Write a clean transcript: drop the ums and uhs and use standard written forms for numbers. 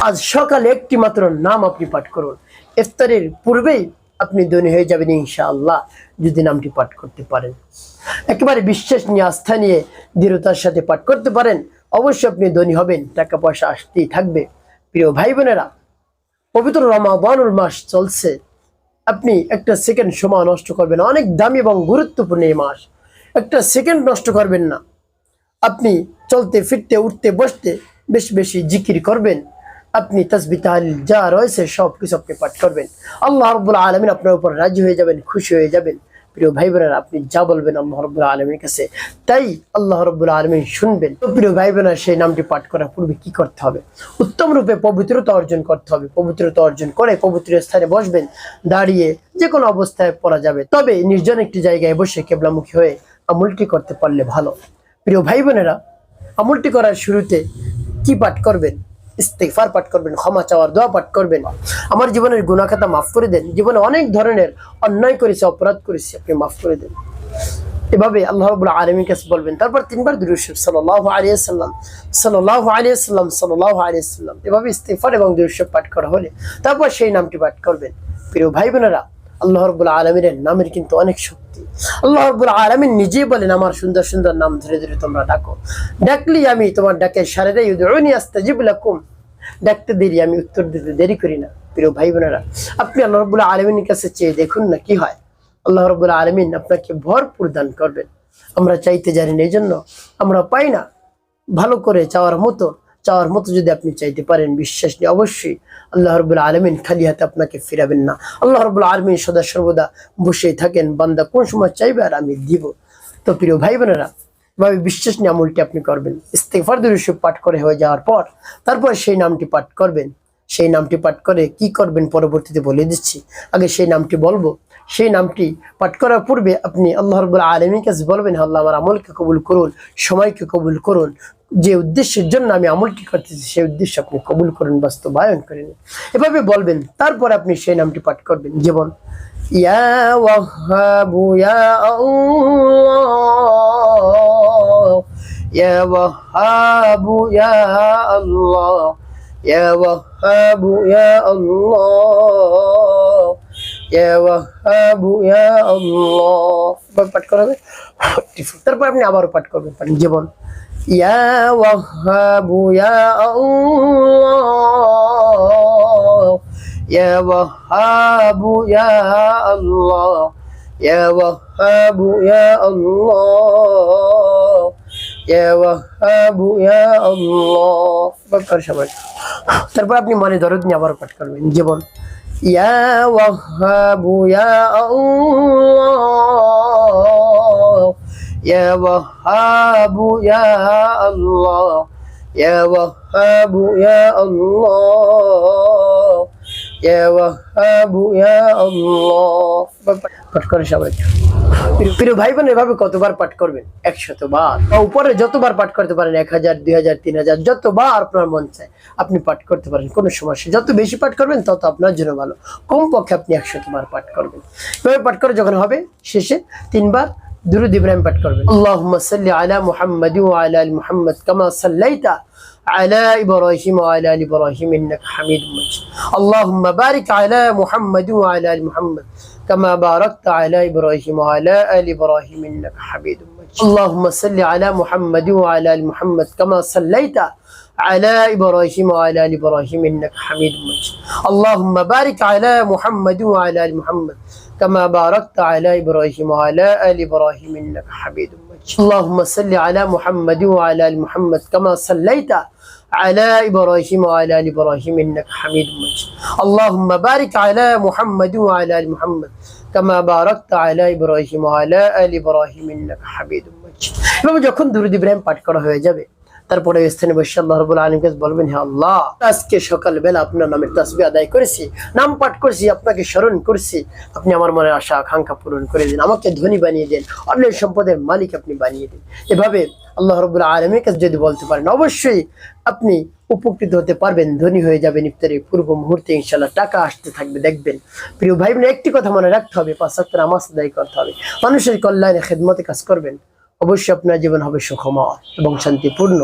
আজ সকালে একটি মাত্র নাম আপনি পাঠ করুন, ইফতারের পূর্বেই আপনি ধনী হয়ে যাবেন ইনশাআল্লাহ, যদি নামটি পাঠ করতে পারেন। একেবারে বিশ্বাস নিয়ে, আস্থা নিয়ে, দৃঢ়তার সাথে পাঠ করতে পারেন, অবশ্যই আপনি ধনী হবেন, টাকা পয়সা আসতেই থাকবে। প্রিয় ভাই বোনেরা, পবিত্র রমাদানুল মাস চলছে, আপনি একটা সেকেন্ড সময় নষ্ট করবেন না। অনেক দামি এবং গুরুত্বপূর্ণ এই মাস, একটা সেকেন্ড নষ্ট করবেন না। আপনি চলতে ফিরতে উঠতে বসতে বেশি বেশি জিকির করবেন, আপনি তাসবিহ তাহলিল যা রয়েছে সব কিছু আপনি পাঠ করবেন। আল্লাহ রাব্বুল আলামিন আপনার উপর রাজি হয়ে যাবেন, খুশি হয়ে যাবেন। প্রিয় ভাই বোনেরা, আপনি যা বলবেন আল্লাহ রাব্বুল আলামিনের কাছে তাই আল্লাহ রাব্বুল আলামিন শুনবেন। তো প্রিয় ভাই বোনেরা, সেই নামটি পাঠ করার পূর্বে কি করতে হবে? উত্তম রূপে পবিত্রতা অর্জন করতে হবে। পবিত্রতা অর্জন করে পবিত্র স্থানে বসবেন, দাঁড়িয়ে যে কোনো অবস্থায় পড়া যাবে, তবে নির্জন একটি জায়গায় বসে কিবলামুখী হয়ে আমলটি করতে পারলে ভালো। প্রিয় ভাই বোনেরা, আমলটি করার শুরুতে কি পাঠ করবেন? ইস্তিগফার পাঠ করবেন, ক্ষমা চাওয়ার দোয়া পাঠ করবেন। আমার জীবনের গুনাহ খাতা মাফ করে দেন, জীবনে অনেক ধরনের অন্যায় করেছি, অপরাধ করেছি, আপনি মাফ করে দেন। এভাবে আল্লাহ রাব্বুল আলামিনের কাছে বলবেন। তারপর তিনবার দুরূদ শরীফ সাল্লাল্লাহু আলাইহি ওয়াসাল্লাম, সাল্লাল্লাহু আলাইহি ওয়াসাল্লাম, সাল্লাল্লাহু আলাইহি ওয়াসাল্লাম, এভাবে ইস্তিগফার এবং দুরূদ শরীফ পাঠ করা হলে তারপর সেই নামটি পাঠ করবেন। প্রিয় ভাই বোনেরা, আল্লাহ রাব্বুল আলামিনের নামের কিন্তু অনেক শক্তি। আল্লাহ রাব্বুল আলামিন নিজেই বলেন, আমার সুন্দর সুন্দর নাম ধরে ধরে তোমরা ডাকো, ডাকলি আমি তোমার ডাকে সাড়া দেই। উদউনি আস্তাজিব লাকুম, ডাকতে দেরি আমি উত্তর দিতে দেরি করি না। প্রিয় ভাই বোনেরা, আপনি আল্লাহ রাব্বুল আলামিনের কাছে চেয়ে দেখুন না কি হয়। আল্লাহ রাব্বুল আলামিন আপনাকে ভরপুর দান করবেন। আমরা চাইতে জানি না, এই জন্য আমরা পাই না। ভালো করে চাওয়ার মতো যদি আপনি চাইতে পারেন, বিশ্বাস নিয়ে, অবশ্যই আল্লাহ রাব্বুল আলামিন খালি হাতে আপনাকে ফিরাবেন না। আল্লাহ রাব্বুল আলামিন সদা সর্বদা বসেই থাকেন, বান্দা কোন সময় চাইবে আর আমি দিব। তো প্রিয় ভাই বোনেরা, এভাবে বিশ্বাস নিয়ে আমলটি আপনি করবেন। ইস্তিগফার দুরূদ শরীফ পাঠ করে হয়ে যাওয়ার পর তারপর সেই নামটি পাঠ করবেন। সেই নামটি পাঠ করে কি করবেন পরবর্তীতে বলে দিচ্ছি, আগে সেই নামটি বলবো। সেই নামটি পাঠ করার পূর্বে আপনি আল্লাহ রাব্বুল আলামিনের কাছে বলবেন, আল্লাহ আমার আমলকে কবুল করুন, সময়কে কবুল করুন, যে উদ্দেশ্যের জন্য আমি আমলটি করতেছি সেই উদ্দেশ্য আপনি কবুল করুন, বাস্তবায়ন করেন। এভাবে বলবেন, তারপর আপনি সেই নামটি পাঠ করবেন। যেমন ইয়া ওয়াহ্হাবু ইয়া আল্লাহ, ইয়া ওয়াহ্হাবু ইয়া আল্লাহ, ইয়া ওয়াহ্হাবু ইয়া আল্লাহ, ইয়া ওয়াহ্হাবু ইয়া আল্লাহ। পাঠ করা হবে। তারপর আপনি আবারও পাঠ করবেন। যেমন ইয়া ওয়াহ্হাবু ইয়া আল্লাহ, ইয়া ওয়াহ্হাবু ইয়া আল্লাহ, ইয়া ওয়াহ্হাবু ইয়া আল্লাহ, ইয়া ওয়াহ্হাবু ইয়া আল্লাহ। তারপর আপনি মনে দরদ নিয়ে আবার পাঠ করবেন। যেমন ইয়া ওয়াহ্হাবু ইয়া আল্লাহ, ইয়া ওয়াহ্হাবু ইয়া আল্লাহ, ইয়া ওয়াহ্হাবু ইয়া আল্লাহ, ইয়া ওয়াহ্হাবু ইয়া আল্লাহ। পাঠ করে সবাই। প্রিয় ভাই বোন, এভাবে কতবার পাঠ করবেন? 100 বার, বা উপরে যতবার পাঠ করতে পারেন, 1000, 2000, 3000, যতবার আপনার মন চায় আপনি পাঠ করতে পারেন, কোনো সমস্যা। যত বেশি পাঠ করবেন তত আপনার জন্য ভালো। কমপক্ষে আপনি 100 বার পাঠ করবেন। এভাবে পাঠ করে যখন হবে, শেষে 3 বার দুরূদ ইব্রাহিম পাঠ করবেন। আল্লাহুম্মা সাল্লি আলা মুহাম্মাদি ওয়া আলা আলি মুহাম্মাদ কামা সাল্লাইতা আলা ইব্রাহিম ওয়া আলা আলি ইব্রাহিম ইন্নাকা হামিদুম মাজিদ। আল্লাহুম্মা বারিক আলা মুহাম্মাদি ওয়া আলা আলি মুহাম্মাদ কামা বারাকতা আলা ইব্রাহিম ওয়া আলা আলি ইব্রাহিম ইন্নাকা হামিদুম মাজিদ। আল্লাহুম্মা সাল্লি আলা মুহাম্মাদি ওয়া আলা আলি মুহাম্মাদ কামা সাল্লাইতা على إبراهيم وعلى آل إبراهيم إنك حميد مجيد. اللهم بارك على محمد وعلى آل محمد كما باركت على إبراهيم وعلى آل إبراهيم إنك حميد مجيد. اللهم صل على محمد وعلى آل محمد كما صليت على إبراهيم وعلى آل إبراهيم إنك حميد مجيد. اللهم بارك على محمد وعلى آل محمد كما باركت على إبراهيم وعلى آل إبراهيم إنك حميد مجيد. এভাবে যখন দুরূদ ইব্রাহিম পাঠ করা হয়ে যাবে, তারপরে স্থানে বসে আল্লাহ রাব্বুল আলামিনের কাছে বলবেন, হে আল্লাহ, আজকে সকালবেলা আপনার নামের তাসবিহ আদায় করেছি, নাম পাঠ করেছি, আপনাকে স্মরণ করেছি, আপনি আমার মনের আশা আকাঙ্ক্ষা পূরণ করে দিন, আমাকে ধনী বানিয়ে দেন, অন্যের সম্পদের মালিক আপনি বানিয়ে দিন। এভাবে আল্লাহ রাব্বুল আলামিনের কাছে যদি বলতে পারেন, অবশ্যই আপনি উপকৃত হতে পারবেন, ধনী হয়ে যাবেন। ইফতারের পূর্ব মুহূর্তে ইনশাআল্লাহ টাকা আসতে থাকবে, দেখবেন। প্রিয় ভাই বোন, একটি কথা মনে রাখতে হবে, 5 ওয়াক্ত নামাজ আদায় করতে হবে, মানুষের কল্যাণে খেদমতে কাজ করবেন, অবশ্যই আপনার জীবন হবে সুখময় এবং শান্তিপূর্ণ।